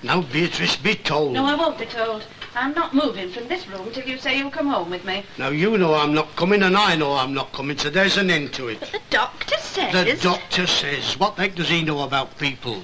Now, Beatrice, be told. No, I won't be told. I'm not moving from this room till you say you'll come home with me. Now, you know I'm not coming, and I know I'm not coming, so there's an end to it. But the doctor says... The doctor says. What the heck does he know about people?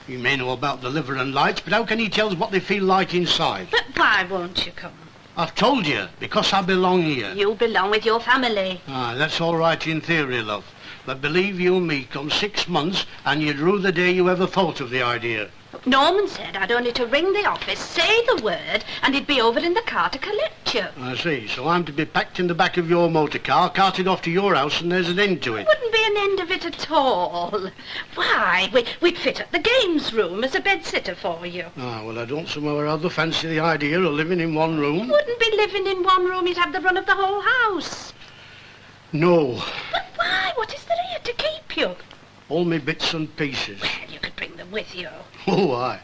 He may know about the liver and lights, but how can he tell us what they feel like inside? But why won't you come? I've told you, because I belong here. You belong with your family. Ah, that's all right in theory, love. But believe you me, come 6 months, and you'd rue the day you ever thought of the idea. Norman said I'd only to ring the office, say the word, and he'd be over in the car to collect you. I see. So I'm to be packed in the back of your motor car, carted off to your house, and there's an end to it. There wouldn't be an end of it at all. Why, we'd fit at the games room as a bed-sitter for you. Ah, well, I don't somehow or other fancy the idea of living in one room. You wouldn't be living in one room, you'd have the run of the whole house. No. But why? What is there here to keep you? All me bits and pieces. Well, you could bring them with you. Oh, aye.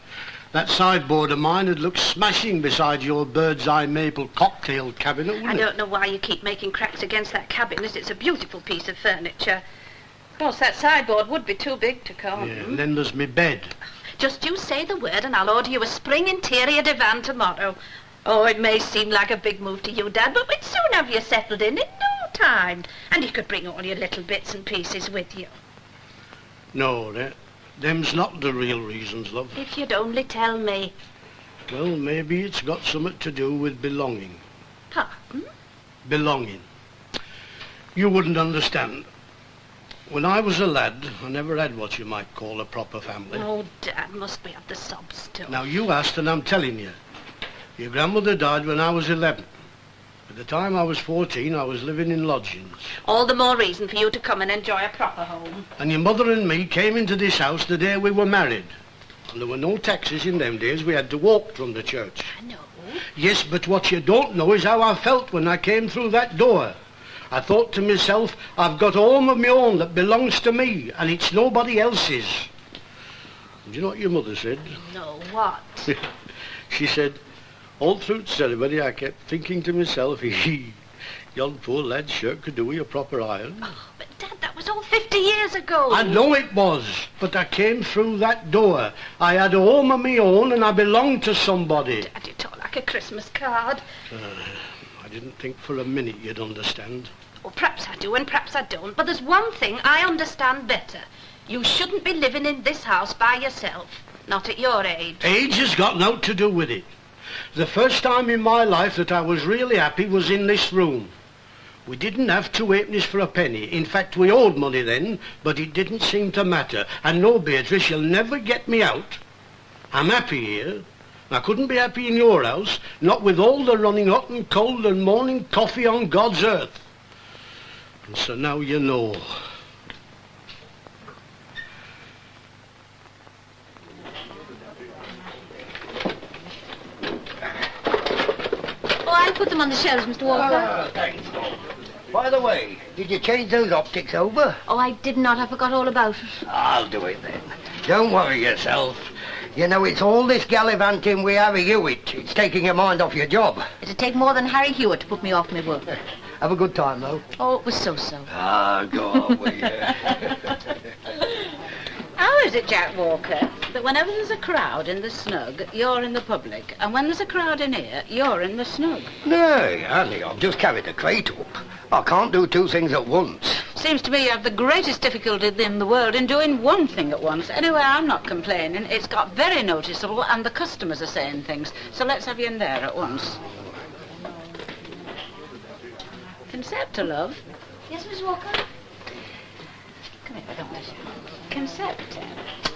That sideboard of mine would look smashing beside your bird's eye maple cocktail cabinet, wouldn't I it? don't know why you keep making cracks against that cabinet. It's a beautiful piece of furniture. Of course, that sideboard would be too big to come. Yeah, and then there's me bed. Just you say the word and I'll order you a spring interior divan tomorrow. Oh, it may seem like a big move to you, Dad, but we'd soon have you settled in no time. And you could bring all your little bits and pieces with you. No, them's not the real reasons, love. If you'd only tell me. Well, maybe it's got something to do with belonging. Pardon? Belonging. You wouldn't understand. When I was a lad, I never had what you might call a proper family. Oh, Dad, must we have the sob still? Now, you asked and I'm telling you. Your grandmother died when I was 11. By the time I was 14, I was living in lodgings. All the more reason for you to come and enjoy a proper home. And your mother and me came into this house the day we were married. And there were no taxis in them days. We had to walk from the church. I know. Yes, but what you don't know is how I felt when I came through that door. I thought to myself, I've got a home of my own that belongs to me, and it's nobody else's. Do you know what your mother said? No, what? She said, all through the ceremony, I kept thinking to myself, yon poor lad sure could do with a proper iron. Oh, but Dad, that was all 50 years ago. I know it was, but I came through that door. I had a home of my own and I belonged to somebody. Dad, you talk like a Christmas card. I didn't think for a minute you'd understand. Well, perhaps I do and perhaps I don't, but there's one thing I understand better. You shouldn't be living in this house by yourself, not at your age. Age has got naught to do with it. The first time in my life that I was really happy was in this room. We didn't have 2 halfpennies for a penny. In fact, we owed money then, but it didn't seem to matter. And no, Beatrice, you'll never get me out. I'm happy here. I couldn't be happy in your house, not with all the running hot and cold and morning coffee on God's earth. And so now you know. I'll put them on the shelves, Mr. Walker. Thanks. By the way, did you change those optics over? Oh, I did not. I forgot all about it. I'll do it then. Don't worry yourself. You know, it's all this gallivanting with Harry Hewitt. It's taking your mind off your job. It'd take more than Harry Hewitt to put me off my work. Have a good time, though. Oh, it was so-so. Ah, go on with you. How is it, Jack Walker, that whenever there's a crowd in the snug, you're in the public, and when there's a crowd in here, you're in the snug? No, honey, I've just carried a crate up. I can't do 2 things at once. Seems to me you have the greatest difficulty in the world in doing one thing at once. Anyway, I'm not complaining. It's got very noticeable, and the customers are saying things. So let's have you in there at once. Concepta, love. Yes, Miss Walker? Come here, I don't want to. Concepta,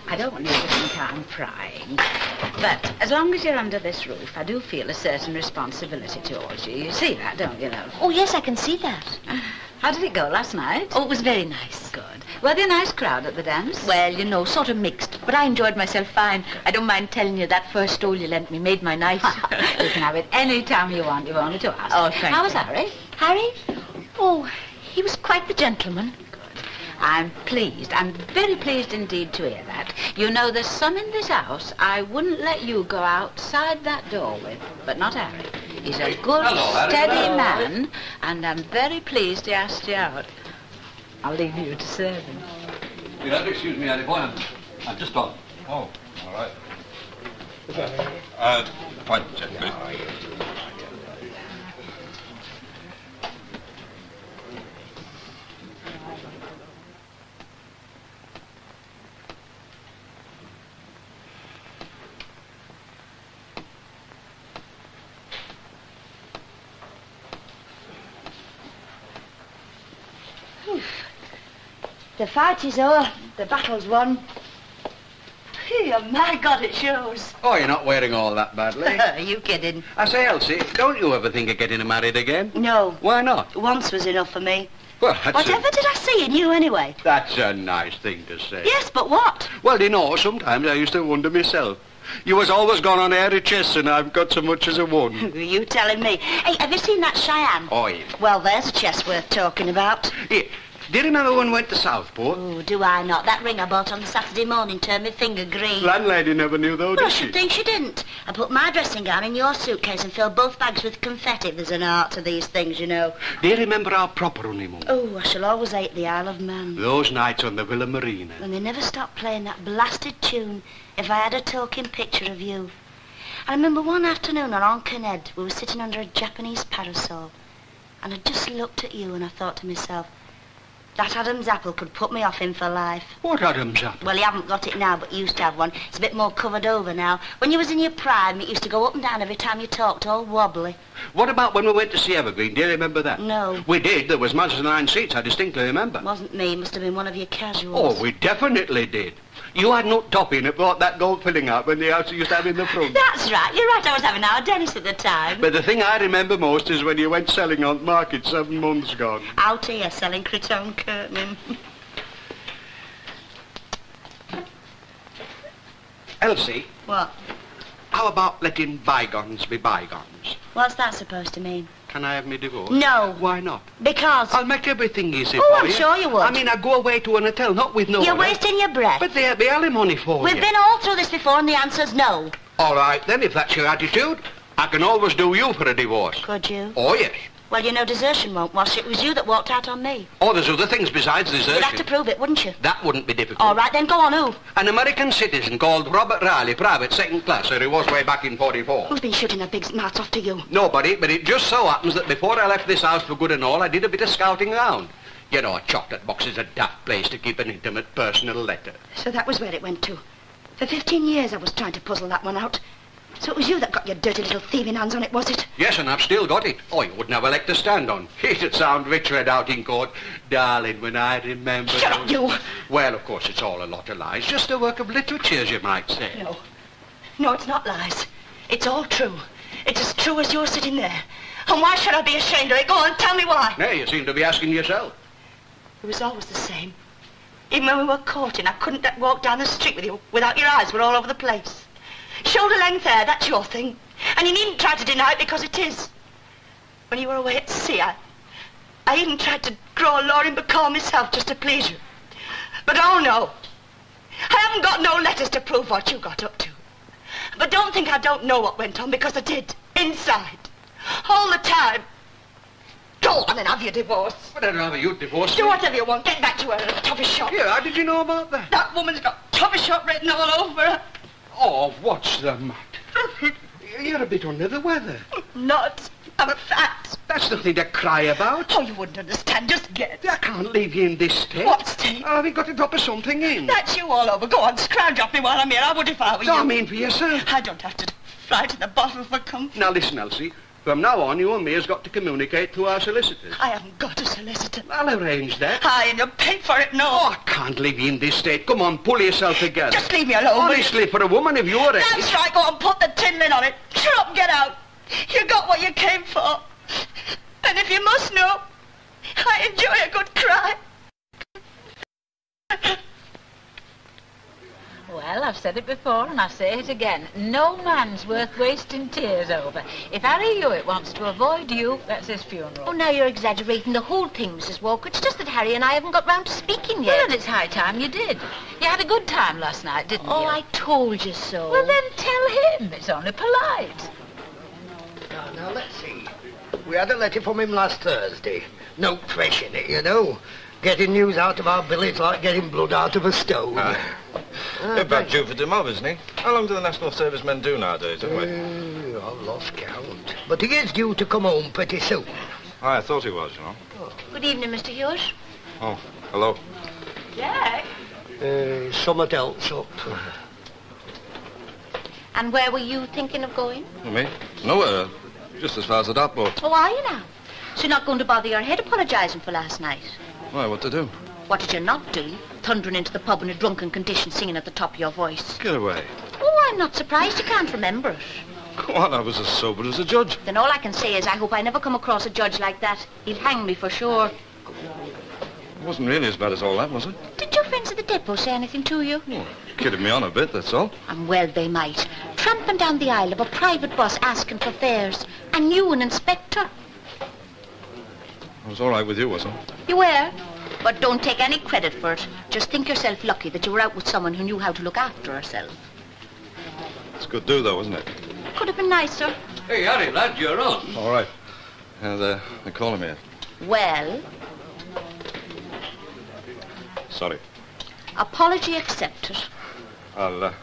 I don't want you to think I'm prying, but as long as you're under this roof, I do feel a certain responsibility towards you. You see that, don't you, love? Oh, yes, I can see that. How did it go last night? Oh, it was very nice. Good. Were there a nice crowd at the dance? Well, you know, sort of mixed, but I enjoyed myself fine. I don't mind telling you that first stole you lent me made my night. You can have it any time you want. You've only to ask. Oh, thank How you. was Harry? Harry? Oh, he was quite the gentleman. I'm pleased. I'm very pleased indeed to hear that. You know, there's some in this house I wouldn't let you go outside that door with, but not Harry. He's a good, steady man, and I'm very pleased he asked you out. I'll leave you to serve him. You'll have to excuse me, Harry boy. I'm just on. Oh, all right. Fine, please. The fight is over. The battle's won. Oh, my God, it shows. Oh, you're not wearing all that badly. Are you kidding? I say, Elsie, don't you ever think of getting married again? No. Why not? Once was enough for me. Well, Whatever did I see in you, anyway? That's a nice thing to say. Yes, but what? Well, you know, sometimes I used to wonder myself. You was always gone on airy chests and I've got so much as a one. Are you telling me? Hey, have you seen that Cheyenne? Oh, yeah. Well, there's a chest worth talking about. Yeah. Do you remember when we went to Southport? Oh, do I not? That ring I bought on the Saturday morning turned my finger green. Landlady never knew, though, Well, did I she? should think she didn't. I put my dressing gown in your suitcase and filled both bags with confetti. There's an art to these things, you know. Do you remember our proper honeymoon? Oh, I shall always hate the Isle of Man. Those nights on the Villa Marina. When they never stopped playing that blasted tune, If I Had a Talking Picture of You. I remember one afternoon on Coned, we were sitting under a Japanese parasol, and I just looked at you and I thought to myself, that Adam's apple could put me off him for life. What Adam's apple? Well, you haven't got it now, but you used to have one. It's a bit more covered over now. When you was in your prime, it used to go up and down every time you talked, all wobbly. What about when we went to see Evergreen? Do you remember that? No. We did. There was much as 9 seats, I distinctly remember. It wasn't me. It must have been one of your casuals. Oh, we definitely did. You had no topping that brought that gold filling out when the house used to have in the front. That's right. You're right. I was having our Dennis at the time. But the thing I remember most is when you went selling on market 7 months gone. Out here selling cretonne curtaining. Elsie, What? how about letting bygones be bygones? What's that supposed to mean? Can I have me divorce? No. Why not? Because... I'll make everything easy Oh, for I'm you. sure you would. I mean, I go away to an hotel, not with no You're one. wasting your breath. But there'll be alimony for We've you. been all through this before and the answer's no. All right, then, if that's your attitude, I can always do you for a divorce. Could you? Oh, yes. Well, you know desertion won't wash. It was you that walked out on me. Oh, there's other things besides desertion. You'd have to prove it, wouldn't you? That wouldn't be difficult. All right, then go on, who? An American citizen called Robert Riley, private, 2nd class, so he was way back in 44. Who's been shooting a big mouth off to you? Nobody, but it just so happens that before I left this house for good and all, I did a bit of scouting around. You know, a chocolate box is a daft place to keep an intimate personal letter. So that was where it went to. For 15 years I was trying to puzzle that one out. So it was you that got your dirty little thieving hands on it, was it? Yes, and I've still got it. Oh, you wouldn't have a leg to stand on. It'd sound rich read out in court. Darling, when I remember... Shut up, you! Well, of course, it's all a lot of lies. Just a work of literature, as you might say. No. No, it's not lies. It's all true. It's as true as you're sitting there. And why should I be ashamed of it? Go on, tell me why. Now, you seem to be asking yourself. It was always the same. Even when we were courting, I couldn't walk down the street with you without your eyes were all over the place. Shoulder length hair, that's your thing. And you needn't try to deny it because it is. When you were away at sea, I even tried to grow a Loring Bacall myself just to please you. But oh no. I haven't got no letters to prove what you got up to. But don't think I don't know what went on, because I did. Inside. All the time. Go on and have your divorce. But I'd rather you'd divorce Do me. whatever you want. Get back to her at a toffee shop. Yeah, how did you know about that? That woman's got toffee shop written all over her. Oh, what's the matter? You're a bit under the weather. Not. I'm a fact. That's nothing to cry about. Oh, you wouldn't understand. Just get. I can't leave you in this state. What state? I've got to drop something in. That's you all over. Go on, scrounge off me while I'm here. I would if I were you. No, I mean for yourself. I don't have to fly to the bottle for comfort. Now listen, Elsie. From now on, you and me has got to communicate through our solicitors. I haven't got a solicitor. I'll arrange that. Aye, and you'll pay for it, no. Oh, I can't leave you in this state. Come on, pull yourself together. Just leave me alone. Honestly, for a woman of your age... That's right. Go on, put the tin lid on it. Shut up and get out. You got what you came for. And if you must know, I enjoy a good cry. Well, I've said it before and I say it again. No man's worth wasting tears over. If Harry Hewitt wants to avoid you, that's his funeral. Oh, now you're exaggerating the whole thing, Mrs. Walker. It's just that Harry and I haven't got round to speaking yet. Well, and it's high time you did. You had a good time last night, didn't you? Oh, I told you so. Well, then tell him. It's only polite. Now, let's see. We had a letter from him last Thursday. Note fresh in it, you know. Getting news out of our village like getting blood out of a stone. They're about due for dim isn't he? How long do the National Service men do nowadays, anyway? I've lost count. But he is due to come home pretty soon. I thought he was, you know. Good evening, Mr. Hughes. Oh, hello. Jack? Somewhat else up. And where were you thinking of going? Me? Nowhere. Just as far as the dock boat. Oh, are you now? So you're not going to bother your head apologising for last night? Why, what to do? What did you not do? Thundering into the pub in a drunken condition, singing at the top of your voice. Get away. Oh, I'm not surprised you can't remember it. Go on, I was as sober as a judge. Then all I can say is I hope I never come across a judge like that. He'll hang me for sure. It wasn't really as bad as all that, was it? Did your friends at the depot say anything to you? Oh, kidded me on a bit, that's all. And well they might. Tramping down the aisle of a private bus asking for fares. And you an inspector. I was all right with you, wasn't I? You were. But don't take any credit for it. Just think yourself lucky that you were out with someone who knew how to look after herself. It's good do, though, isn't it? Could have been nicer. Hey, Harry, lad, you're on. All right. They're calling me. Well, Sorry. apology accepted. I'll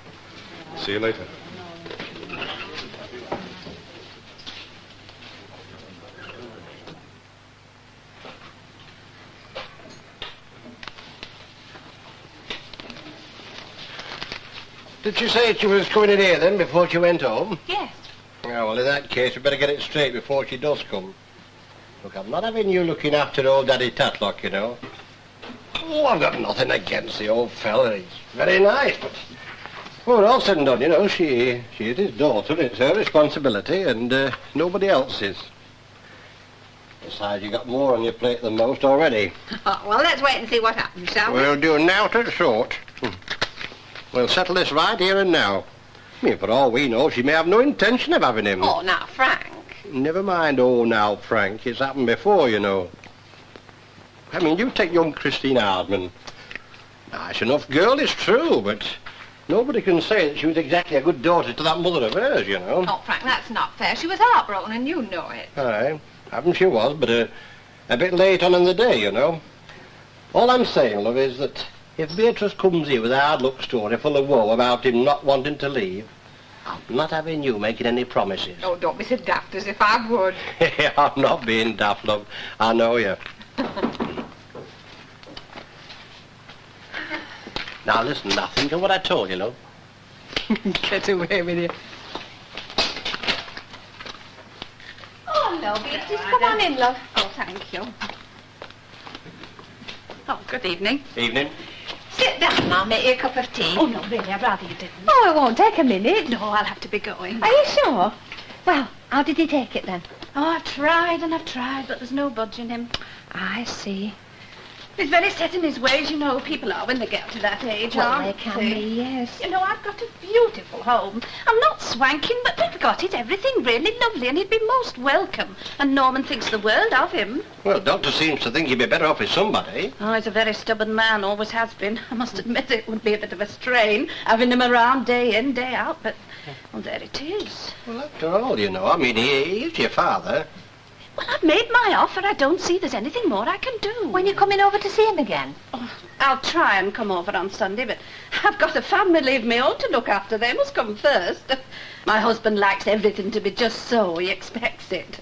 see you later. Did you say she was coming in here then before she went home? Yes. Yeah, well, in that case, we better get it straight before she does come. Look, I'm not having you looking after old Daddy Tatlock, you know. Oh, I've got nothing against the old fella. He's very nice, but... Well, all said and done, you know, she is his daughter. It's her responsibility, and nobody else's. Besides, you got more on your plate than most already. Oh, well, let's wait and see what happens, shall we? We'll do now to short. We'll settle this right here and now. I mean, for all we know, she may have no intention of having him. Oh, now, Frank. Never mind, oh, now, Frank. It's happened before, you know. I mean, you take young Christine Hardman. Nice enough girl, it's true, but nobody can say that she was exactly a good daughter to that mother of hers, you know. Oh, Frank, that's not fair. She was heartbroken, and you know it. Aye, happen she was, but a bit late on in the day, you know. All I'm saying, love, is that if Beatrice comes here with a hard-luck story full of woe about him not wanting to leave, I'm not having you making any promises. Oh, don't be so daft as if I would. I'm not being daft, love. I know you. Now, listen, now, think of what I told you, love. Get away with you. Oh, no, Beatrice, come on in, love. Oh, thank you. Oh, good evening. Evening. Sit down and I'll make you a cup of tea. Oh, no, really, I'd rather you didn't. Oh, it won't take a minute. No, I'll have to be going. Are you sure? Well, how did he take it then? Oh, I've tried and I've tried, but there's no budging him. I see. He's very set in his ways, you know. People are when they get to that age, Well, aren't they can be, yes. You know, I've got a beautiful home. I'm not swanking, but we've got it, everything really lovely, and he'd be most welcome. And Norman thinks the world of him. Well, Doctor seems to think he'd be better off with somebody. Oh, he's a very stubborn man, always has been. I must admit it would be a bit of a strain, having him around day in, day out, but, well, there it is. Well, after all, you know, I mean, he is your father. Well, I've made my offer. I don't see there's anything more I can do. When you coming over to see him again? Oh, I'll try and come over on Sunday, but I've got a family leave me own to look after. They must come first. My husband likes everything to be just so. He expects it.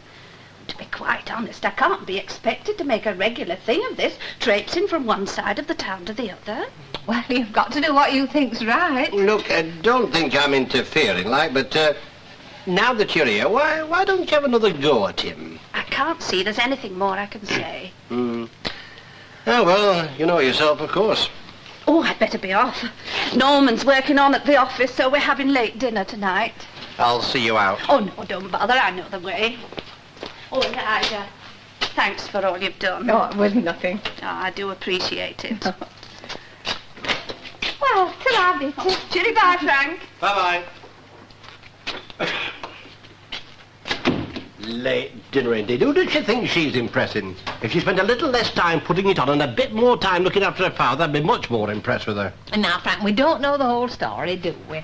To be quite honest, I can't be expected to make a regular thing of this, traipsing from one side of the town to the other. Well, you've got to do what you think's right. Look, don't think I'm interfering, like, but now that you're here, why don't you have another go at him? I can't see there's anything more I can say. Oh, well, you know yourself, of course. Oh, I'd better be off. Norman's working on at the office, so we're having late dinner tonight. I'll see you out. Oh, no, don't bother. I know the way. Oh, Elijah, thanks for all you've done. No, it was nothing. Oh, I do appreciate it. Well, ta-ra, Beatrice. Chilly bye, Frank. Bye-bye. Late dinner indeed. Who does she think she's impressing? If she spent a little less time putting it on and a bit more time looking after her father, I'd be much more impressed with her. And now, Frank, we don't know the whole story, do we?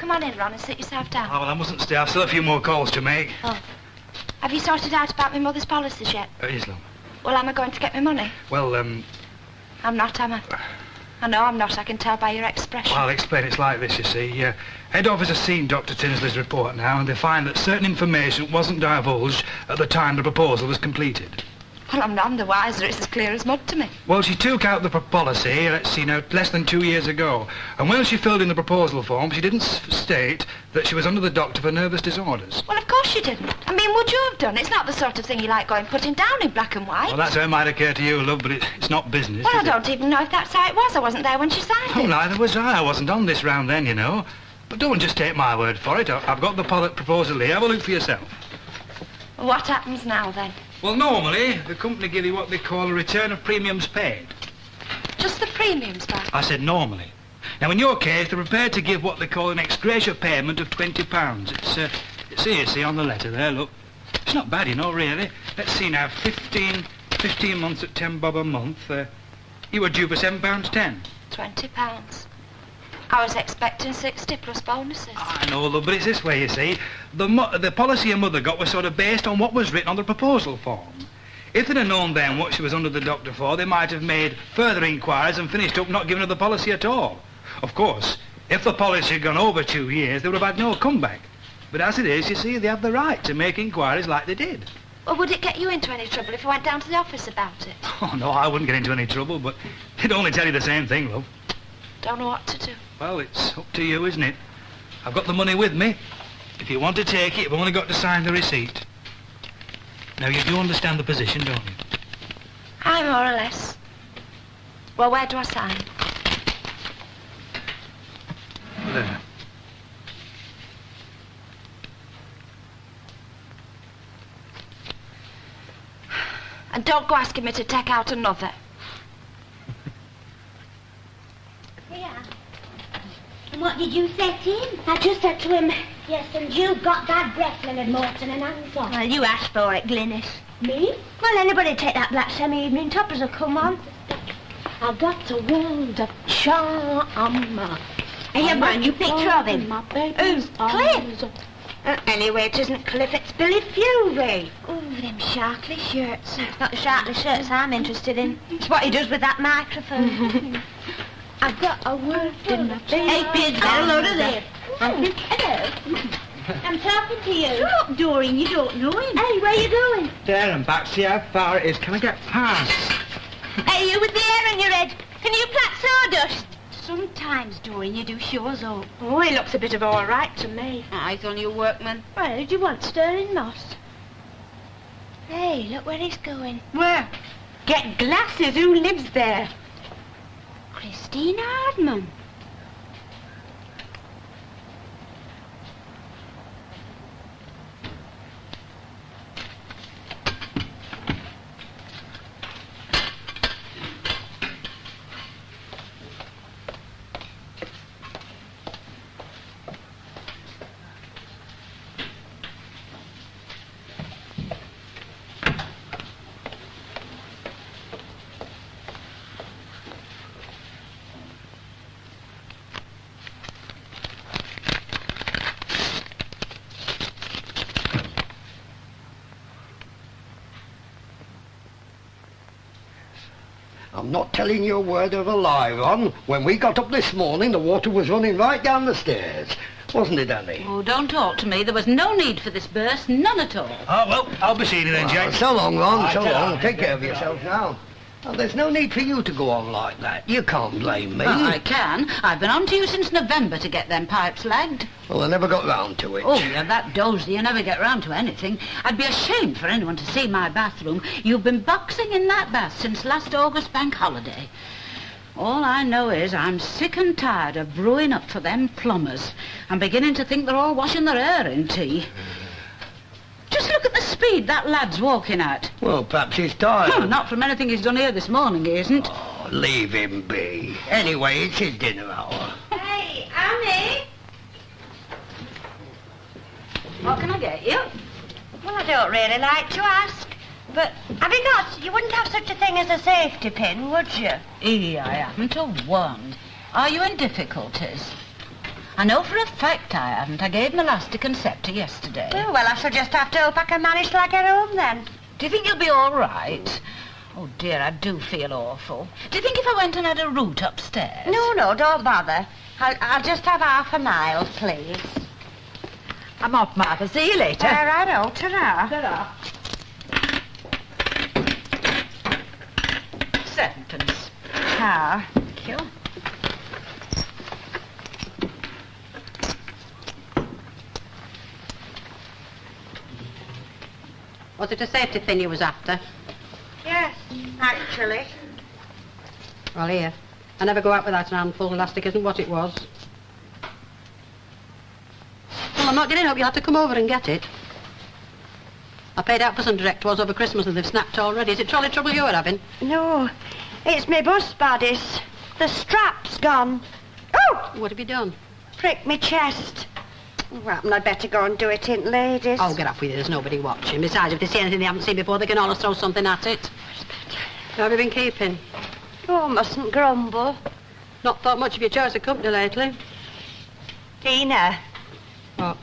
come on in, Ron, and sit yourself down. Oh, well, I mustn't stay. I've still a few more calls to make. Oh. Have you sorted out about my mother's policies yet? Yes, love. Well, am I going to get my money? Well, I'm not, am I? I know I'm not. I can tell by your expression. Well, I'll explain. It's like this, you see. Head office has seen Dr. Tinsley's report now, and they find that certain information wasn't divulged at the time the proposal was completed. Well, I'm none the wiser. It's as clear as mud to me. Well, she took out the policy, let's see now, less than 2 years ago. And when she filled in the proposal form, she didn't state that she was under the doctor for nervous disorders. Well, of course she didn't. I mean, would you have done? It's not the sort of thing you like going putting down in black and white. Well, that's how it might occur to you, love, but it's not business, Well, I is it? don't even know if that's how it was. I wasn't there when she signed Oh, it. neither was I. I wasn't on this round then, you know. But don't just take my word for it. I've got the proposal here. Have a look for yourself. Well, what happens now, then? Well, normally, the company give you what they call a return of premiums paid. Just the premiums back? I said normally. Now, in your case, they're prepared to give what they call an ex gratia payment of £20. It's here, see, on the letter there, look. It's not bad, you know, really. Let's see now, 15 months at 10 bob a month. You were due for £7.10. £20. I was expecting 60 plus bonuses. I know, love, but it's this way, you see. The policy your mother got was sort of based on what was written on the proposal form. If they'd have known then what she was under the doctor for, they might have made further inquiries and finished up not giving her the policy at all. Of course, if the policy had gone over 2 years, they would have had no comeback. But as it is, you see, they have the right to make inquiries like they did. Well, would it get you into any trouble if I went down to the office about it? Oh, no, I wouldn't get into any trouble, but they'd only tell you the same thing, love. Don't know what to do. Well, it's up to you, isn't it? I've got the money with me. If you want to take it, you've only got to sign the receipt. Now, you do understand the position, don't you? Aye, more or less. Well, where do I sign? There. And don't go asking me to take out another. Yeah. And what did you set in? I just said to him, yes, and you've got bad breath, Leonard Morton, and hands on. Well, you asked for it, Glynis. Me? Well, anybody take that black semi-evening toppers will come on. I've got a world of charm. Hey, a brand new picture of him. Who's Cliff? Anyway, it isn't Cliff, it's Billy Fury. Oh, them sharkly shirts. It's not the sharkly shirts I'm interested in. It's what he does with that microphone. I've got a word in my face. Hey, Bid, get a load of this. Hello. I'm talking to you. Shut up, Doreen, you don't know him. Hey, where you going? There and back, see how far it is. Can I get past? Hey, you with the hair on your head, can you plat sawdust? Sometimes, Doreen, you do show us up. Oh, he looks a bit of all right to me. He's only a workman. Well, do you want stirring moss? Hey, look where he's going. Where? Get glasses, who lives there? Christine Hardman. I'm not telling you a word of a lie, Ron. When we got up this morning, the water was running right down the stairs. Wasn't it, Annie? Oh, don't talk to me. There was no need for this burst, none at all. Oh, well, I'll be seeing you then, Jack. So long, Ron, so long. Take care of yourself now. Well, there's no need for you to go on like that. You can't blame me. I can. I've been on to you since November to get them pipes lagged. Well, I never got round to it. Oh, you're that dozy, you never get round to anything. I'd be ashamed for anyone to see my bathroom. You've been boxing in that bath since last August bank holiday. All I know is I'm sick and tired of brewing up for them plumbers. I'm beginning to think they're all washing their hair in tea. Just look at the speed that lad's walking at. Well, perhaps he's tired. Oh, not from anything he's done here this morning, he isn't. Oh, leave him be. Anyway, it's his dinner hour. Hey, Annie! What can I get you? Well, I don't really like to ask, but you wouldn't have such a thing as a safety pin, would you? I haven't a wand. Are you in difficulties? I know for a fact I haven't. I gave my last to Concepta yesterday. Oh, well, I shall just have to hope I can manage till I get home, then. Do you think you'll be all right? Oh, dear, I do feel awful. Do you think if I went and had a root upstairs? No, don't bother. I'll just have half a mile, please. I'm off, Martha. See you later. Righto, ta-ra. Ta-ra. 7pence. Ah. Thank you. Was it a safety pin you was after? Yes, actually. Well, here. I never go out without an handful. Elastic isn't what it was. Well, I'm not getting up. You'll have to come over and get it. I paid out for some direct ones over Christmas and they've snapped already. Is it trolley trouble you're having? No, it's me bus bodies. The strap's gone. Oh! What have you done? Pricked me chest. Well, I'd better go and do it in, ladies. Oh, get off with you. There's nobody watching. Besides, if they see anything they haven't seen before, they can always throw something at it. How have you been keeping? Oh, mustn't grumble. Not thought much of your choice of company lately. Tina. What?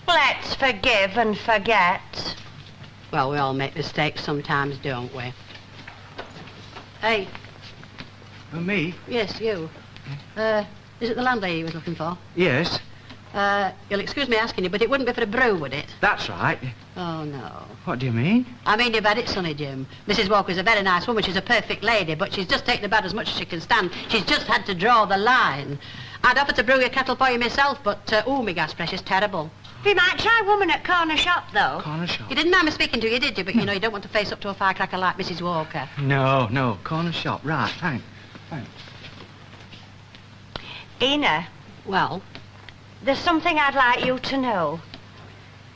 Let's forgive and forget. Well, we all make mistakes sometimes, don't we? Hey. Oh, me? Yes, you. Is it the landlady you was looking for? Yes. You'll excuse me asking you, but it wouldn't be for a brew, would it? That's right. Oh, no. What do you mean? I mean, you've had it, sonny Jim. Mrs. Walker's a very nice woman. She's a perfect lady, but she's just taken about as much as she can stand. She's just had to draw the line. I'd offer to brew your kettle for you myself, but, my gas pressure's terrible. You might try woman at corner shop, though. Corner shop? You didn't mind me speaking to you, did you? But, you know, you don't want to face up to a firecracker like Mrs. Walker. No, corner shop. Right, thanks. Ina. Well? There's something I'd like you to know.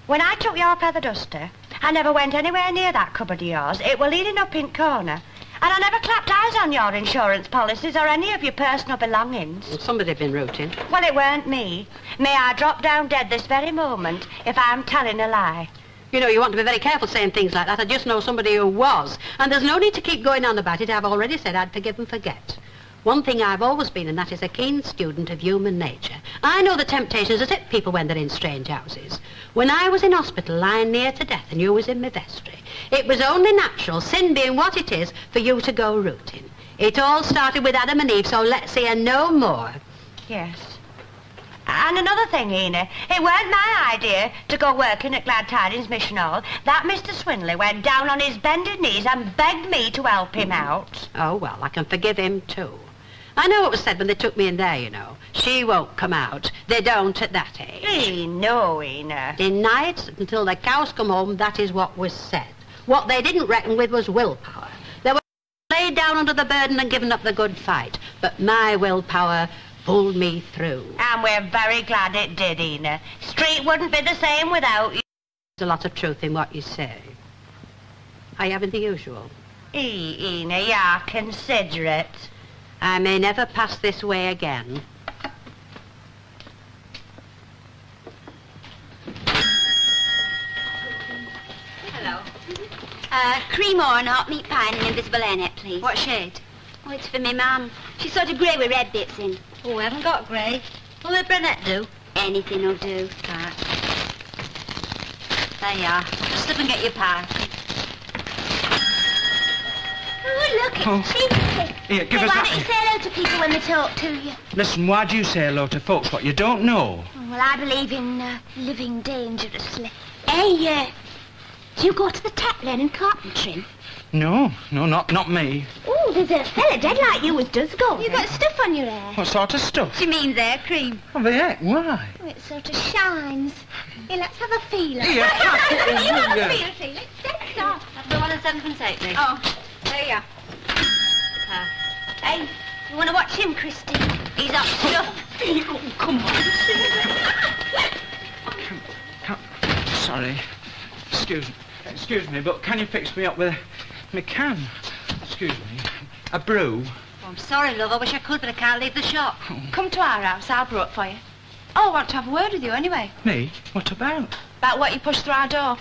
When I took your feather duster, I never went anywhere near that cupboard of yours. It were leading up in corner. And I never clapped eyes on your insurance policies or any of your personal belongings. Well, somebody'd been rooting. Well, it weren't me. May I drop down dead this very moment if I'm telling a lie. You know, you want to be very careful saying things like that. I just know somebody who was. And there's no need to keep going on about it. I've already said I'd forgive and forget. One thing I've always been, and that is a keen student of human nature. I know the temptations that hit people when they're in strange houses. When I was in hospital lying near to death and you was in my vestry, it was only natural, sin being what it is, for you to go rooting. It all started with Adam and Eve, so let's hear no more. Yes. And another thing, Ina, it weren't my idea to go working at Glad Tidings Mission Hall. That Mr. Swinley went down on his bended knees and begged me to help him out. Oh, well, I can forgive him too. I know what was said when they took me in there, you know. She won't come out. They don't at that age. No, Ina. Deny it until the cows come home, that is what was said. What they didn't reckon with was willpower. They were laid down under the burden and given up the good fight. But my willpower pulled me through. And we're very glad it did, Ina. Street wouldn't be the same without you. There's a lot of truth in what you say. Are you having the usual? Ina, you're considerate. I may never pass this way again. Hello. Cream or an hot meat pie and an invisible airnet, please. What shade? Oh, it's for me mum. She's sort of grey with red bits in. Oh, we haven't got grey. Will the brunette do? Anything will do. Right. There you are. Just slip and get your pie. Oh, look, it's cheeky. Here, give us why that. don't you say hello to people when they talk to you? Listen, why do you say hello to folks what you don't know? Oh, well, I believe in living dangerously. Hey, do you go to the tap then in carpentry? No, not me. Oh, there's a fella dead like you as does go. You got stuff on your hair. What sort of stuff? She means hair cream. Oh, the heck, why? Oh, it sort of shines. Here, let's have a feeler. Yeah. You have a feel. Let's take it off. Have the one and 7.8, please. Oh, there you are. Hey, you want to watch him, Christy? He's up stuff. Oh, come on. Sorry. Excuse me, but can you fix me up with me can? Excuse me. A brew. Oh, I'm sorry, love. I wish I could, but I can't leave the shop. Oh. Come to our house. I'll brew it for you. Oh, I want to have a word with you anyway. Me? What about? About what you pushed through our door.